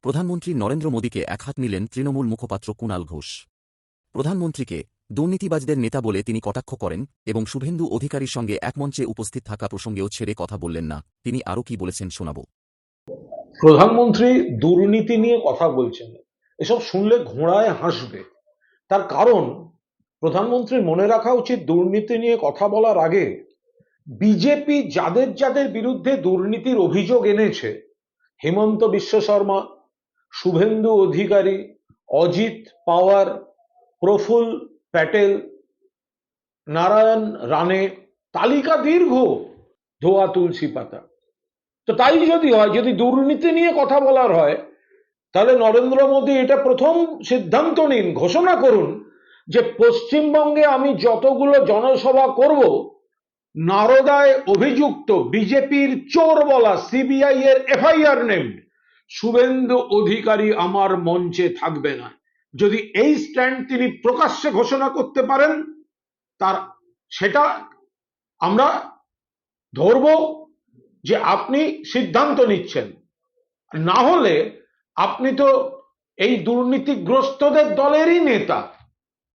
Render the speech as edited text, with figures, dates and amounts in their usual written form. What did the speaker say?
প্রধানমন্ত্রী নরেন্দ্র মোদীকে একহাত নিলেন তৃণমূল মুখপাত্র কুণাল ঘোষ। প্রধানমন্ত্রীকে দুর্নীতিবাজদের নেতা বলে তিনি কটাক্ষ করেন এবং শুভেন্দু অধিকারীর সঙ্গে এক মঞ্চে উপস্থিত থাকা প্রসঙ্গেও ছেড়ে কথা বললেন না। তিনি আরও কি বলেছেন শোনাব। প্রধানমন্ত্রী দুর্নীতি নিয়ে কথা বলছেন, এসব শুনলে ঘোড়ায় হাসবে। তার কারণ প্রধানমন্ত্রীর মনে রাখা উচিত, দুর্নীতি নিয়ে কথা বলার আগে বিজেপি যাদের যাদের বিরুদ্ধে দুর্নীতির অভিযোগ এনেছে, হেমন্ত বিশ্ব শর্মা, শুভেন্দু অধিকারী, অজিত পাওয়ার, প্রফুল্ল প্যাটেল, নারায়ণ রানে, তালিকা দীর্ঘ, ধোয়া তুলসী পাতা। তো তাই যদি হয়, যদি দুর্নীতি নিয়ে কথা বলার হয়, তাহলে নরেন্দ্র মোদী এটা প্রথম সিদ্ধান্ত নিন, ঘোষণা করুন যে পশ্চিমবঙ্গে আমি যতগুলো জনসভা করব, নারদায় অভিযুক্ত বিজেপির চোর বলা সিবিআই এর এফআইআর নেম শুভেন্দু অধিকারী আমার মঞ্চে থাকবে না। যদি এই স্ট্যান্ড তিনি প্রকাশ্যে ঘোষণা করতে পারেন, তার সেটা আমরা ধরব যে আপনি সিদ্ধান্ত নিচ্ছেন। না হলে আপনি তো এই দুর্নীতিগ্রস্তদের দলেরই নেতা।